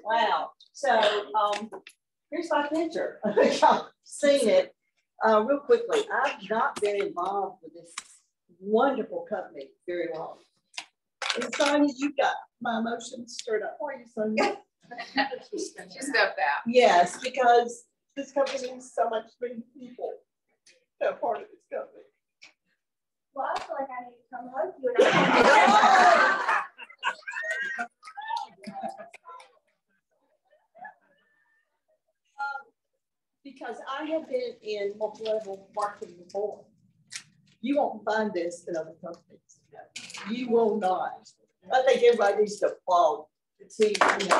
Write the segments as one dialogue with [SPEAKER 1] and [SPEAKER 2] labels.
[SPEAKER 1] Wow. So here's my picture. I think I've seen it real quickly. I've not been involved with this wonderful company very long. And Sonia, you got my emotions stirred up. Why are you, Sonia?
[SPEAKER 2] She stepped out.
[SPEAKER 1] Yes, because this company means so much to many people that are part of this company.
[SPEAKER 3] Well, I feel like I need to come hug you and
[SPEAKER 1] because I have been in multi-level marketing before. You won't find this in other companies. You will not. I think everybody needs to applaud the team. I wasn't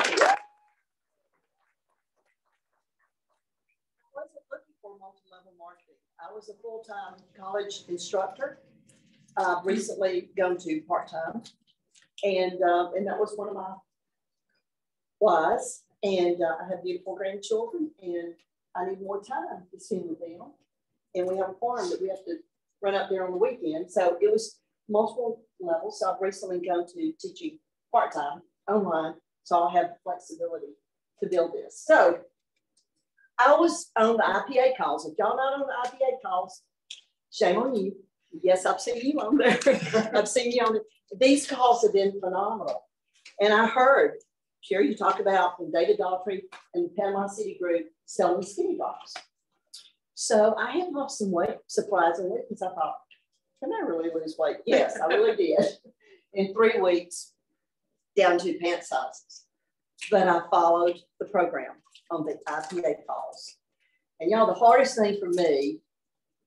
[SPEAKER 1] looking for multi-level marketing. I was a full-time college instructor. Recently gone to part-time, and that was one of my whys. And I have beautiful grandchildren, and I need more time to spend with them. And we have a farm that we have to run up there on the weekend. So it was multiple levels. So I've recently gone to teaching part-time online. So I'll have flexibility to build this. So I was on the IPA calls. If y'all not on the IPA calls, shame on you. Yes, I've seen you on there. I've seen you on it. These calls have been phenomenal. And I heard, Sherry, you talk about the David Daughtry and the Panama City Group selling skinny bottles. So I had lost some weight, surprisingly, because I thought, can I really lose weight? Yes, I really did. In 3 weeks, down to pant sizes. But I followed the program on the IPA calls. And y'all, the hardest thing for me,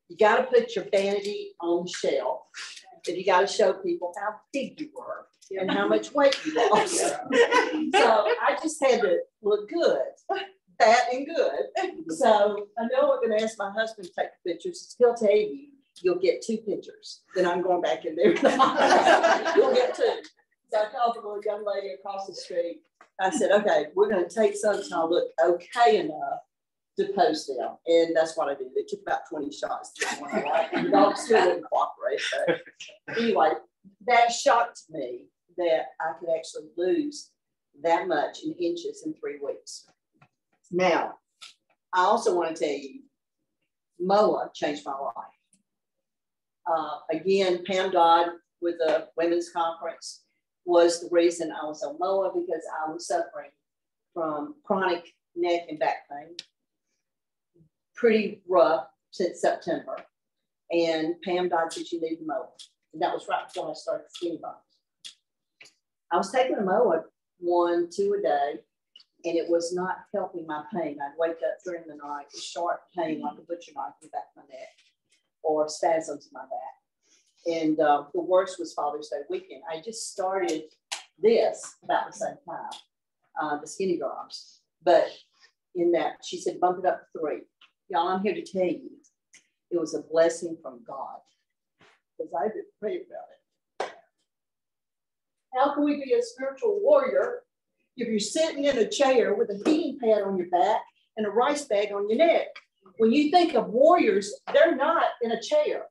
[SPEAKER 1] you got to put your vanity on the shelf. And you got to show people how big you were and how much weight you lost. So I just had to look good, fat and good. So I know I'm going to ask my husband to take the pictures. He'll tell you, you'll get 2 pictures. Then I'm going back in there. You'll get 2. So I called the little young lady across the street. I said, okay, we're going to take some so I look okay enough to post them. And that's what I did. It took about 20 shots to get one I liked. And the dog still didn't cooperate. But anyway, that shocked me that I could actually lose that much in inches in 3 weeks. Now, I also want to tell you, MOA changed my life. Again, Pam Dodd with the Women's Conference was the reason I was on MOA, because I was suffering from chronic neck and back pain. Pretty rough since September. And Pam Dodd said, you need the MOA. And that was right before I started Skinny Bottles. I was taking a MOA 1, 2 a day, and it was not helping my pain. I'd wake up during the night with sharp pain like a butcher knife in the back of my neck, or spasms in my back. And the worst was Father's Day weekend. I just started this about the same time, the Skinny Drops. But in that, she said, bump it up to 3. Y'all, I'm here to tell you, it was a blessing from God, because I didn't pray about it. How can we be a spiritual warrior if you're sitting in a chair with a heating pad on your back and a rice bag on your neck? When you think of warriors, they're not in a chair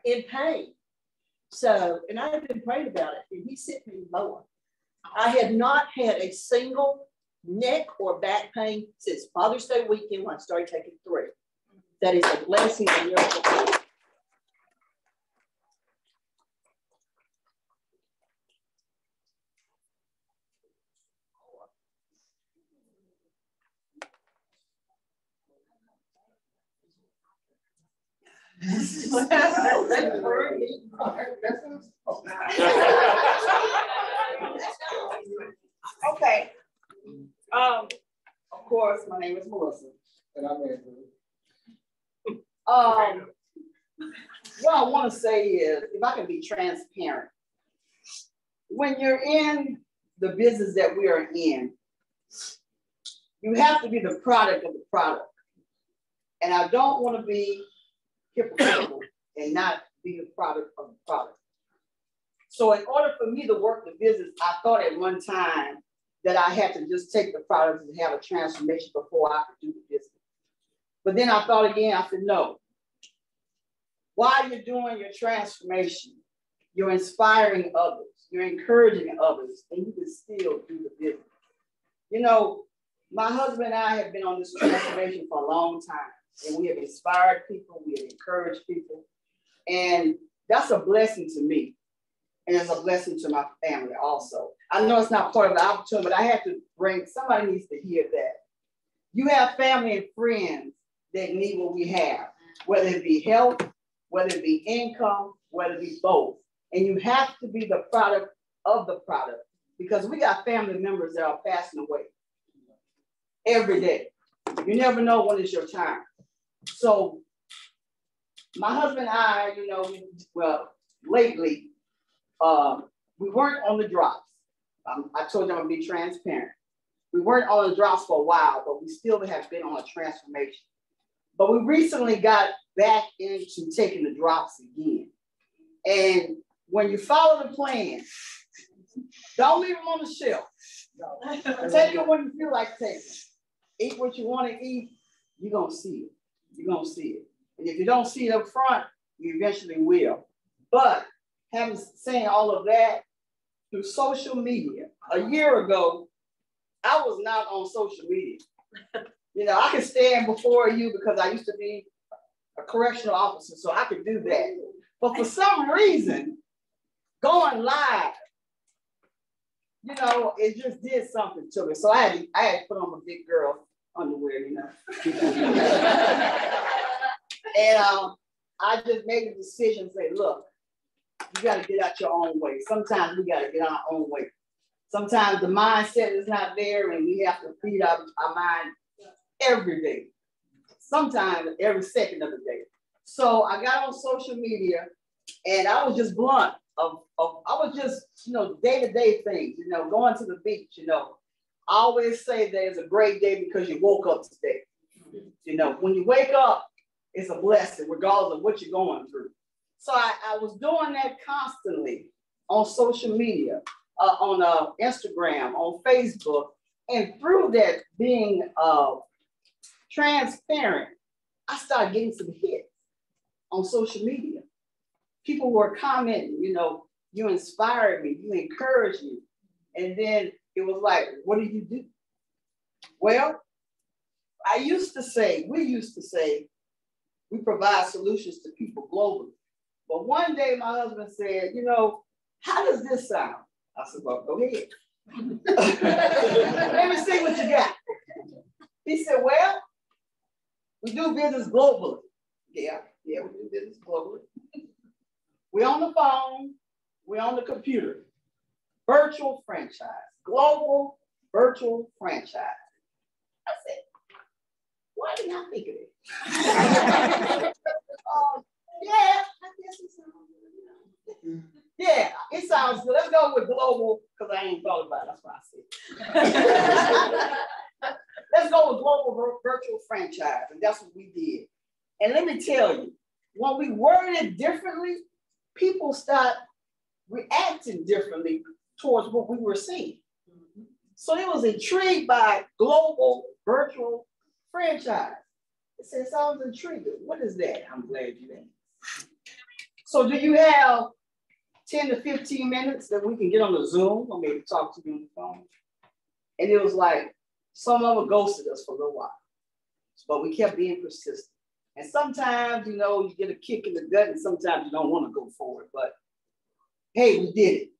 [SPEAKER 1] in pain. So, and I have been praying about it, and he sent me MOA. I have not had a single neck or back pain since Father's Day weekend when I started taking 3. That is a blessing and miracle.
[SPEAKER 4] Okay. Of course, my name is Melissa, and I'm Andrew. What I want to say is, if I can be transparent, when you're in the business that we are in, you have to be the product of the product. And I don't want to be hypocritical and not be the product of the product. So in order for me to work the business, I thought at one time that I had to just take the product and have a transformation before I could do the business. But then I thought again, I said, no. While you're doing your transformation, you're inspiring others, you're encouraging others, and you can still do the business. You know, My husband and I have been on this transformation for a long time, and we have inspired people, we have encouraged people, and that's a blessing to me, and it's a blessing to my family also. I know it's not part of the opportunity, but I had to bring, somebody needs to hear that. You have family and friends that need what we have, whether it be health, whether it be income, whether it be both. And you have to be the product of the product, because we got family members that are passing away every day. You never know when it's your time. So my husband and I, you know, well, lately, we weren't on the drops. I told you I'm gonna be transparent. We weren't on the drops for a while, but we still have been on a transformation. But we recently got back into taking the drops again. And when you follow the plan, don't leave them on the shelf. Take it when you feel like taking it. Eat what you want to eat, you're gonna see it. You're gonna see it. And if you don't see it up front, you eventually will. But having saying all of that, through social media, a year ago, I was not on social media. You know, I could stand before you because I used to be a correctional officer, so I could do that. But for some reason, going live, you know, it just did something to me. So I had to put on my big girl underwear, you know. And I just made the decision, say, look, you got to get out your own way. Sometimes we got to get our own way. Sometimes the mindset is not there, and we have to feed our mind every day. Sometimes every second of the day. So I got on social media, and I was just blunt. I was just, you know, day-to-day things, you know, going to the beach, you know. I always say there's a great day because you woke up today. You know, when you wake up, it's a blessing, regardless of what you're going through. So I was doing that constantly on social media, on Instagram, on Facebook, and through that being transparent, I started getting some hits on social media. People were commenting, you know, you inspired me, you encouraged me. And then it was like, what do you do? Well, we used to say, we provide solutions to people globally. But one day my husband said, you know, how does this sound? I said, well, go ahead. Let me see what you got. He said, well, we do business globally. Yeah, we do business globally. We're on the phone, we're on the computer. Virtual franchise, global virtual franchise. I said, why didn't I think of it? Yeah, I guess it sounds good. Yeah, it sounds good. Let's go with global, because I ain't thought about it. That's why I said. Let's go with global virtual franchise, and that's what we did. And let me tell you, when we worded it differently, people start reacting differently towards what we were seeing. So they was intrigued by global virtual franchise. It said, sounds intriguing. What is that? I'm glad you asked. So do you have 10 to 15 minutes that we can get on the Zoom or maybe talk to you on the phone? And it was like, some of them ghosted us for a little while, but we kept being persistent. And sometimes, you know, you get a kick in the gut and sometimes you don't want to go forward, but hey, we did it.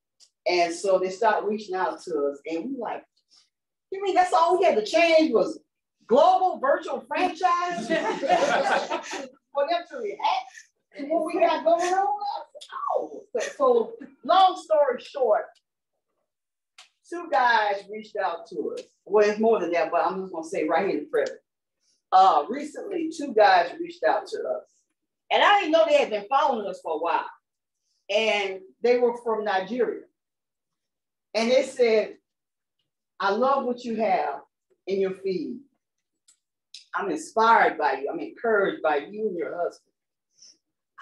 [SPEAKER 4] And so they started reaching out to us and we like, you mean that's all we had to change was global virtual franchise? For them to react to what we got going on? Oh. So long story short, two guys reached out to us. Well, it's more than that, but I'm just gonna say right here in the present. Recently, two guys reached out to us. And I didn't know they had been following us for a while. And they were from Nigeria. And they said, I love what you have in your feed. I'm inspired by you. I'm encouraged by you and your husband.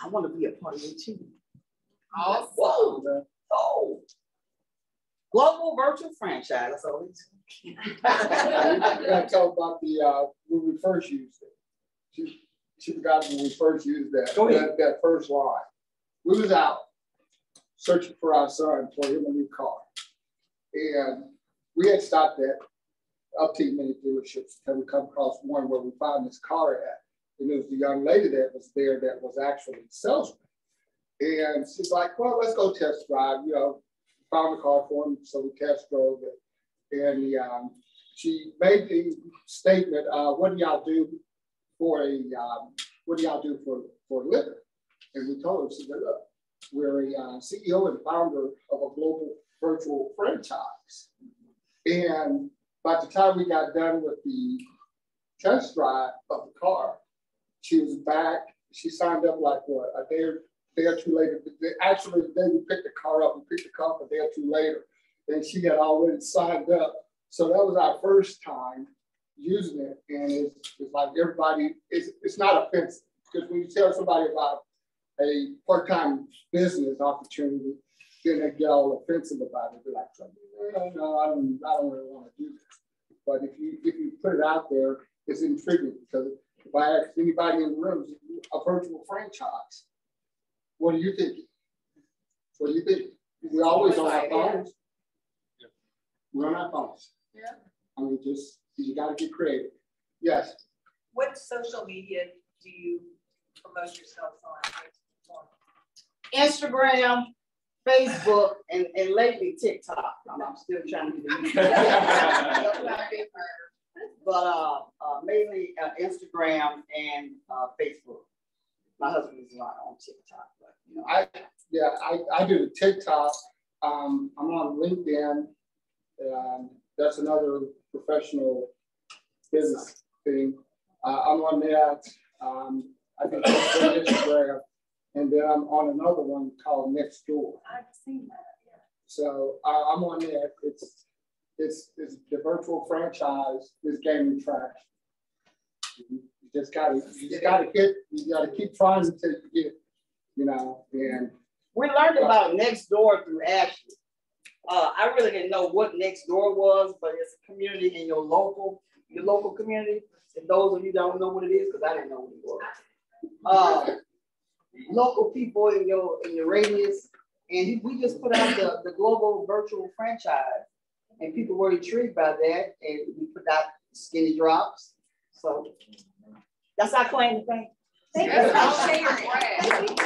[SPEAKER 4] I want to be a part of your team.
[SPEAKER 2] Awesome.
[SPEAKER 4] Whoa. Oh. Global virtual franchise. That's all it's.
[SPEAKER 5] I gotta tell about the when we first used it. She forgot when we first used that first line. We was out searching for our son for him a new car. And we had stopped at up to many dealerships until we come across one where we found this car at. And it was the young lady that was there that was actually a salesman. And she's like, well, let's go test drive. You know, found the car for him, so we test drove it. And she made the statement, what do y'all do for a, what do y'all do for a living? And we told her, she said, look, we're a CEO and founder of a global virtual franchise. And by the time we got done with the test drive of the car, she was back. She signed up like what, a day or two later. Actually, the day we picked the car up, we picked the car up a day or two later, and she had already signed up. So that was our first time using it. And it's like everybody, it's not offensive, because when you tell somebody about a part-time business opportunity, then they get all offensive about it. They're like, no, I don't really want to do this. But if you put it out there, it's intriguing, because if I ask anybody in the room, a virtual franchise, what do you think? What do you think? We're always on our phones. We're on our phones.
[SPEAKER 2] Yeah.
[SPEAKER 5] I mean, just, you got to get creative. Yes.
[SPEAKER 6] What social media do you promote yourselves on?
[SPEAKER 4] Instagram, Facebook, and lately TikTok. I'm still trying to get but mainly Instagram and Facebook. My husband is not on TikTok, but you know.
[SPEAKER 5] I do the TikTok. I'm on LinkedIn. That's another professional business thing. I'm on that. I do Instagram, and then I'm on another one called Nextdoor.
[SPEAKER 6] I've seen that. Yeah.
[SPEAKER 5] So I'm on there. It's the virtual franchise is gaining traction. You just gotta keep trying until you get it, you know. And
[SPEAKER 4] we learned about Nextdoor through Ashley. I really didn't know what Nextdoor was, but it's a community in your local community. And those of you don't know what it is, because I didn't know what it was. Local people in your radius, and we just put out the global virtual franchise, and people were intrigued by that, and we put out skinny drops. So that's our claim to fame.
[SPEAKER 2] That's our sharing.